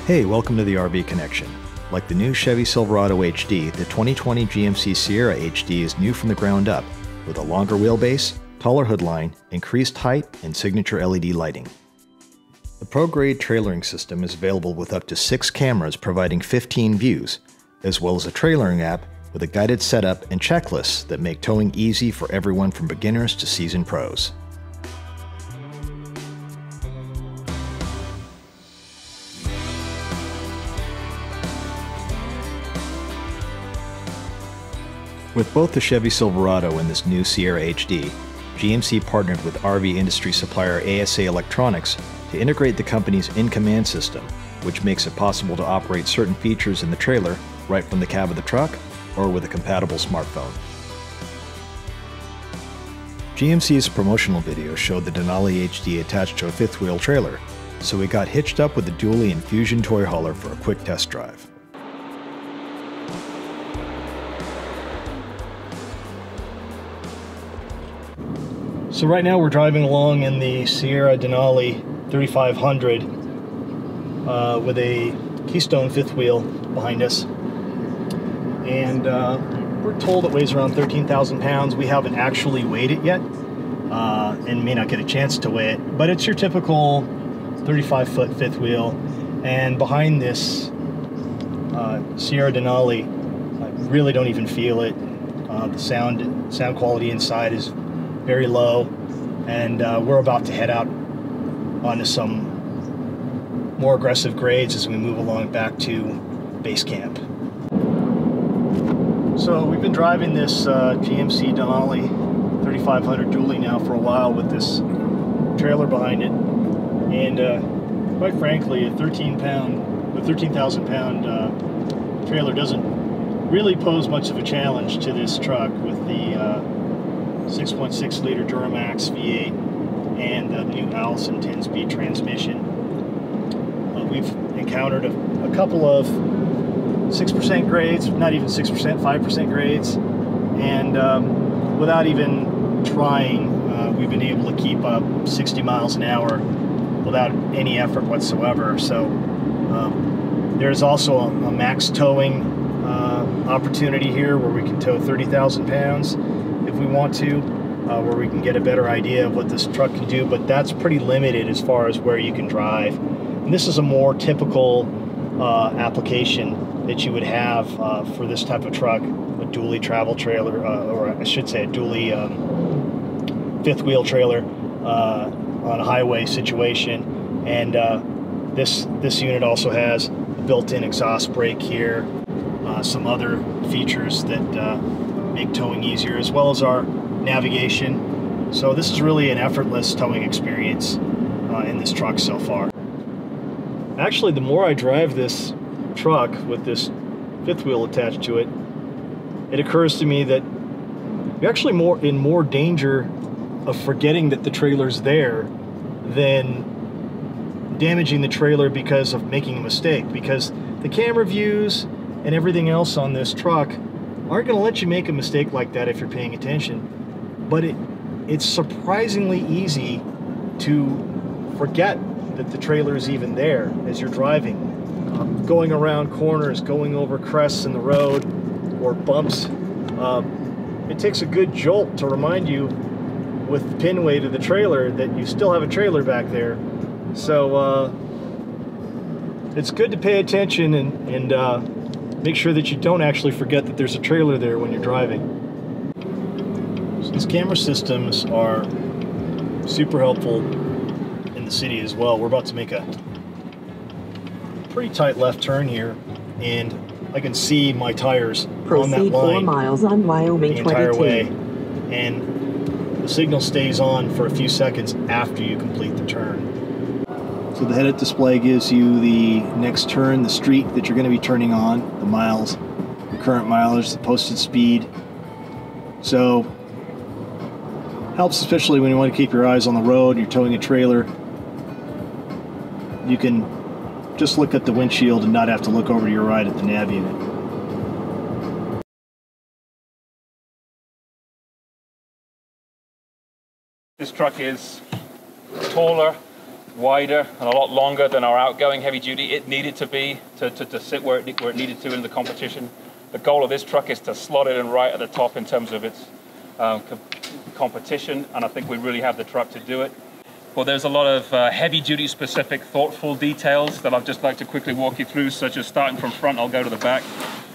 Hey, welcome to the RV Connection. Like the new Chevy Silverado HD, the 2020 GMC Sierra HD is new from the ground up, with a longer wheelbase, taller hood line, increased height, and signature LED lighting. The Pro-Grade trailering system is available with up to 6 cameras providing 15 views, as well as a trailering app with a guided setup and checklists that make towing easy for everyone from beginners to seasoned pros. With both the Chevy Silverado and this new Sierra HD, GMC partnered with RV industry supplier ASA Electronics to integrate the company's in-command system, which makes it possible to operate certain features in the trailer right from the cab of the truck or with a compatible smartphone. GMC's promotional video showed the Denali HD attached to a fifth-wheel trailer, so we got hitched up with the dually and Fusion toy hauler for a quick test drive. So right now we're driving along in the Sierra Denali 3500 with a Keystone fifth wheel behind us, and we're told it weighs around 13,000 pounds. We haven't actually weighed it yet and may not get a chance to weigh it, but it's your typical 35-foot fifth wheel. And behind this Sierra Denali, I really don't even feel it. The sound quality inside is very low, and we're about to head out onto some more aggressive grades as we move along back to base camp. So we've been driving this GMC Denali 3500 dually now for a while with this trailer behind it, and quite frankly, a 13,000 pound trailer doesn't really pose much of a challenge to this truck with the 6.6 liter Duramax V8 and the new Allison 10-speed transmission. We've encountered a couple of 6% grades, not even 6%, 5% grades, and without even trying, we've been able to keep up 60 miles an hour without any effort whatsoever. So there's also a max towing opportunity here where we can tow 30,000 pounds if we want to, where we can get a better idea of what this truck can do, but that's pretty limited as far as where you can drive. And this is a more typical application that you would have for this type of truck, a dually travel trailer, or I should say a dually fifth wheel trailer on a highway situation. And this unit also has a built-in exhaust brake here, some other features that make towing easier, as well as our navigation. So this is really an effortless towing experience in this truck so far. Actually, the more I drive this truck with this fifth wheel attached to it, it occurs to me that you're actually in more danger of forgetting that the trailer's there than damaging the trailer because of making a mistake, because the camera views and everything else on this truck aren't going to let you make a mistake like that if you're paying attention. But it's surprisingly easy to forget that the trailer is even there as you're driving. Going around corners, going over crests in the road or bumps, it takes a good jolt to remind you with the pin weight of the trailer that you still have a trailer back there. So it's good to pay attention and make sure that you don't actually forget that there's a trailer there when you're driving. So these camera systems are super helpful in the city as well. We're about to make a pretty tight left turn here, and I can see my tires on that line 4 miles on Wyoming the entire 22. Way, and the signal stays on for a few seconds after you complete the turn. So the head-up display gives you the next turn, the street that you're going to be turning on, the miles, the current mileage, the posted speed. So helps especially when you want to keep your eyes on the road, you're towing a trailer. You can just look at the windshield and not have to look over to your right at the nav unit. This truck is taller wider and a lot longer than our outgoing heavy duty. It needed to be to sit where it needed to in the competition. The goal of this truck is to slot it in right at the top in terms of its competition, and I think we really have the truck to do it. Well, there's a lot of heavy duty specific thoughtful details that I'd just like to quickly walk you through, such as starting from front, I'll go to the back.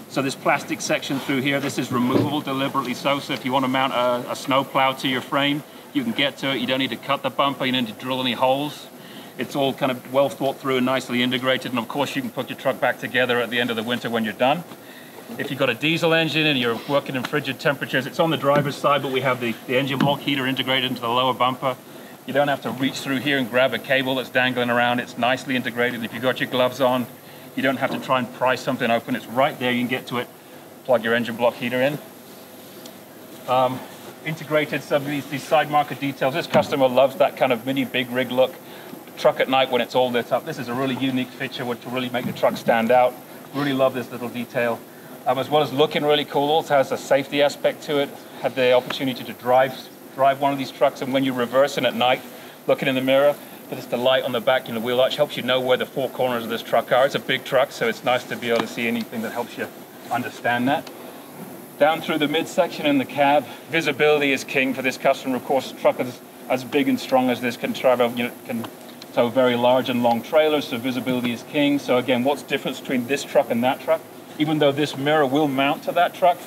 So this plastic section through here, this is removable deliberately so if you want to mount a snow plow to your frame, you can get to it. You don't need to cut the bumper, you don't need to drill any holes. It's all kind of well thought through and nicely integrated, and of course you can put your truck back together at the end of the winter when you're done. If you've got a diesel engine and you're working in frigid temperatures, it's on the driver's side, but we have the engine block heater integrated into the lower bumper. You don't have to reach through here and grab a cable that's dangling around. It's nicely integrated. If you've got your gloves on, you don't have to try and pry something open. It's right there. You can get to it, plug your engine block heater in. Integrated some of these side marker details. This customer loves that kind of mini big rig look. Truck at night when it's all lit up. This is a really unique feature which will really make the truck stand out. Really love this little detail. As well as looking really cool, also has a safety aspect to it. Had the opportunity to drive one of these trucks, and when you're reversing at night, looking in the mirror, there's the light on the back and the wheel arch helps you know where the four corners of this truck are. It's a big truck, so it's nice to be able to see anything that helps you understand that. Down through the midsection in the cab, visibility is king for this customer. Of course, a truck as big and strong as this can travel, can tow very large and long trailers, so visibility is king. So again, what's the difference between this truck and that truck? Even though this mirror will mount to that truck,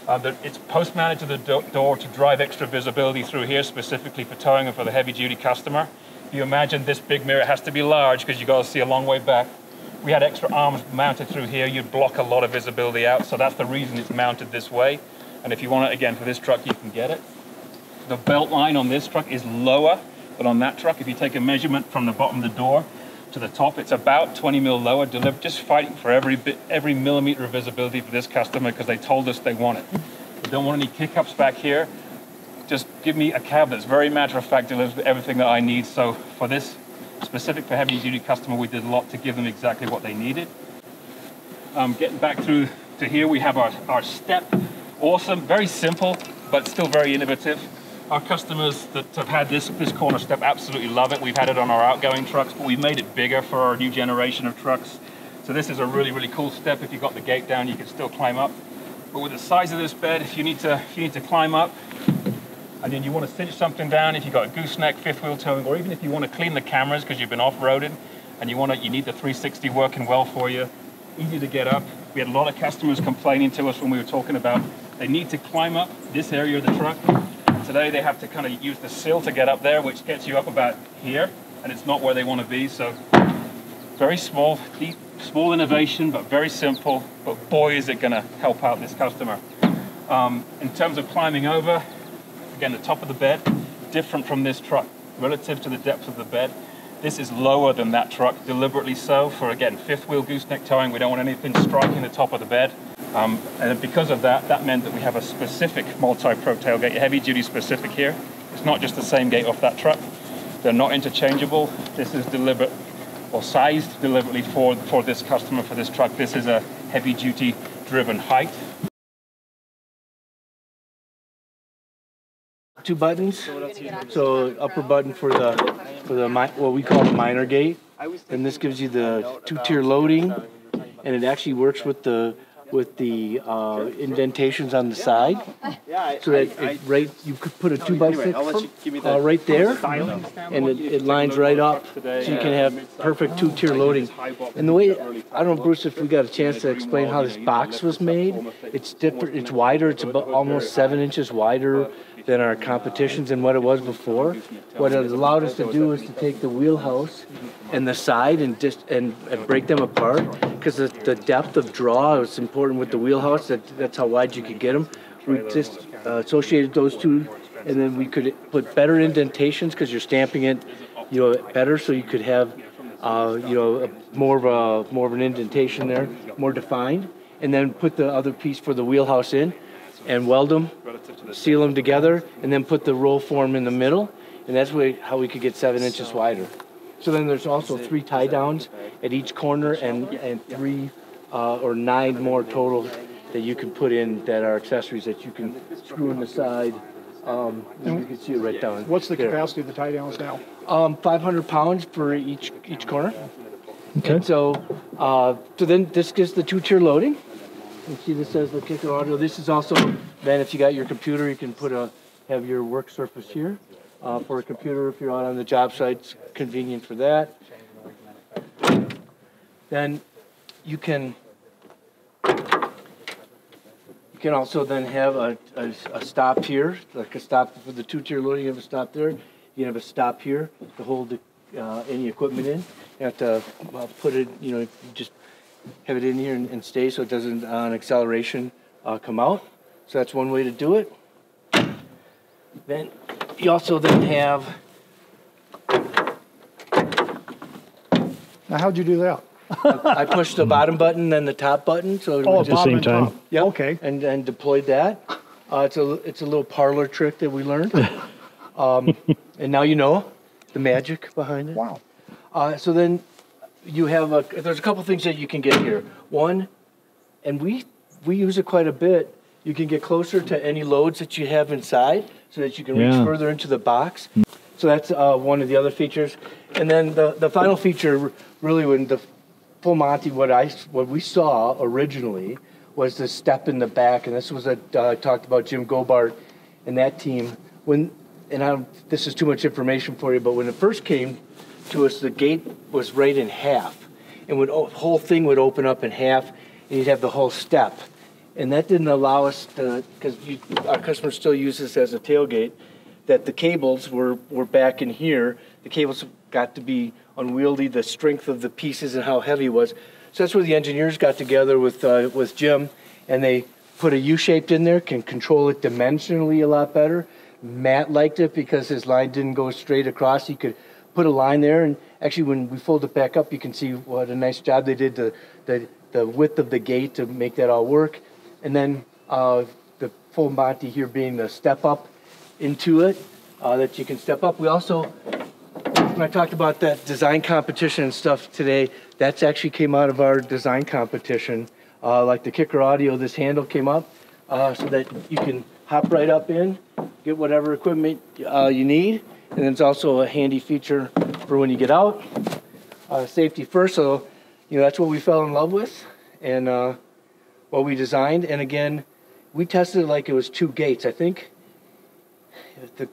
it's post-mounted to the door to drive extra visibility through here, specifically for towing and for the heavy-duty customer. If you imagine this big mirror has to be large because you've got to see a long way back. We had extra arms mounted through here, you'd block a lot of visibility out, so that's the reason it's mounted this way. And if you want it again for this truck, you can get it. The belt line on this truck is lower than on that truck. If you take a measurement from the bottom of the door to the top, it's about 20 mil lower, just fighting for every millimeter of visibility for this customer because they told us they want it. We don't want any kick-ups back here. Just give me a cab that's very matter of fact, delivers everything that I need. So for this specific for heavy duty customer, we did a lot to give them exactly what they needed. Getting back through to here, we have our step. Awesome, very simple, but still very innovative. Our customers that have had this corner step absolutely love it. We've had it on our outgoing trucks, but we've made it bigger for our new generation of trucks. So this is a really, really cool step. If you've got the gate down, you can still climb up. But with the size of this bed, if you need to climb up, and then you want to cinch something down, if you've got a gooseneck, fifth wheel towing, or even if you want to clean the cameras because you've been off-roading and you need the 360 working well for you, easy to get up. We had a lot of customers complaining to us when we were talking about they need to climb up this area of the truck. Today they have to kind of use the sill to get up there, which gets you up about here, and it's not where they want to be. So very small, deep, small innovation, but very simple. But boy, is it going to help out this customer. In terms of climbing over, again, the top of the bed, different from this truck relative to the depth of the bed. This is lower than that truck, deliberately so. For again, fifth wheel gooseneck towing, we don't want anything striking the top of the bed. And because of that, that meant that we have a specific MultiPro tailgate, a heavy duty specific here. It's not just the same gate off that truck. They're not interchangeable. This is deliberate or sized deliberately for this customer, for this truck. This is a heavy duty driven height. Two buttons. So upper button for the what we call the minor gate, and this gives you the two-tier loading, and it actually works with the indentations on the side, so that you could put a 2x6 right there, and it lines right up, so you can have perfect two-tier loading. And the way, I don't know, Bruce, if we got a chance to explain how this box was made. It's different. It's wider. It's about almost 7 inches wider than our competitions and what it was before. What it allowed us to do is to take the wheelhouse and the side and break them apart, because the depth of draw was important with the wheelhouse. That's how wide you could get them. We just associated those two, and then we could put better indentations because you're stamping it, better, so you could have, more of an indentation there, more defined, and then put the other piece for the wheelhouse in, and weld them, seal them together, and then put the roll form in the middle, and that's how we could get 7 inches wider. So then there's also 3 tie downs at each corner, and 3 or 9 more total that you can put in that are accessories that you can screw in the side You can see it right down. What's the there. capacity of the tie downs now? 500 pounds for each corner. Okay. And so then this gives the 2-tier loading. You see this says the kicker audio. This is also, then if you got your computer, you can have your work surface here. For a computer, if you're out on the job site, it's convenient for that. Then you can also then have a stop here, like a stop for the 2-tier loading. You have a stop there. You have a stop here to hold any equipment in. You have to put it, you just have it in here and stay so it doesn't on acceleration come out. So that's one way to do it. Then you also then have. Now, how'd you do that? I pushed the bottom button, then the top button, so it would at the same time. Yep. Okay. And deployed that. It's a little parlor trick that we learned, and now you know the magic behind it. Wow. So then you have there's a couple things that you can get here. One, and we use it quite a bit. You can get closer to any loads that you have inside, so that you can reach further into the box. So that's one of the other features. And then the final feature, really, when the Full Monty, what we saw originally was the step in the back, and this was I talked about Jim Gobart and that team. This is too much information for you, but when it first came to us, the gate was right in half, and the whole thing would open up in half, and you'd have the whole step, and that didn't allow us to, because our customers still use this as a tailgate, that the cables were back in here. The cables got to be unwieldy, the strength of the pieces and how heavy it was. So that's where the engineers got together with Jim, and they put a U-shaped in there, can control it dimensionally a lot better. Matt liked it because his line didn't go straight across. He could put a line there, and actually when we fold it back up, you can see what a nice job they did, the width of the gate to make that all work. And then the Full Monty here being the step up into it, that you can step up. We also, when I talked about that design competition and stuff today, that's actually came out of our design competition. Like the kicker audio, this handle came up so that you can hop right up in, get whatever equipment you need. And then it's also a handy feature for when you get out. Safety first, so that's what we fell in love with and what we designed. And again, we tested it like it was 2 gates. I think it's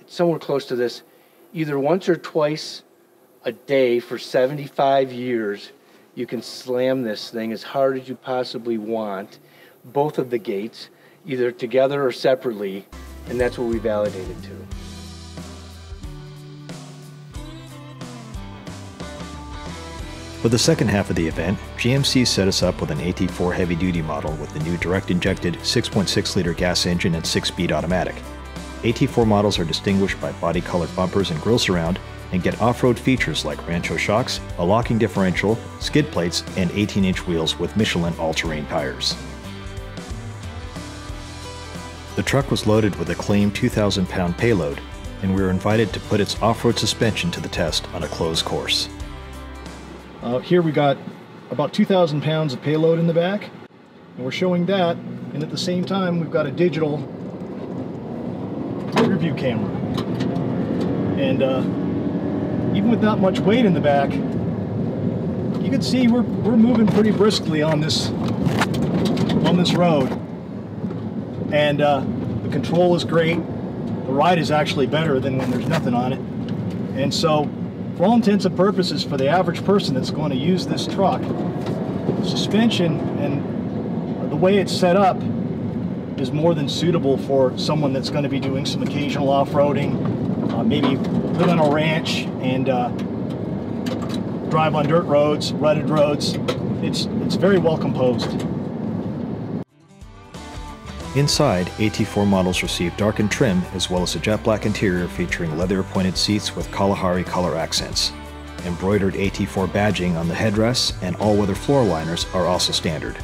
somewhere close to this. Either once or twice a day for 75 years, you can slam this thing as hard as you possibly want, both of the gates, either together or separately, and that's what we validated to. For the second half of the event, GMC set us up with an AT4 heavy-duty model with the new direct-injected 6.6-liter gas engine and 6-speed automatic. AT4 models are distinguished by body-colored bumpers and grille surround and get off-road features like Rancho shocks, a locking differential, skid plates, and 18-inch wheels with Michelin all-terrain tires. The truck was loaded with a claimed 2,000-pound payload, and we were invited to put its off-road suspension to the test on a closed course. Here we got about 2,000 pounds of payload in the back, and we're showing that, and at the same time we've got a digital rear view camera. And even with not much weight in the back, you can see we're moving pretty briskly on this road. And the control is great. The ride is actually better than when there's nothing on it. And so, for all intents and purposes, for the average person that's going to use this truck, suspension and the way it's set up is more than suitable for someone that's going to be doing some occasional off-roading, maybe live on a ranch and drive on dirt roads, rutted roads. It's very well composed. Inside, AT4 models receive darkened trim as well as a jet black interior featuring leather-appointed seats with Kalahari color accents. Embroidered AT4 badging on the headrests and all-weather floor liners are also standard.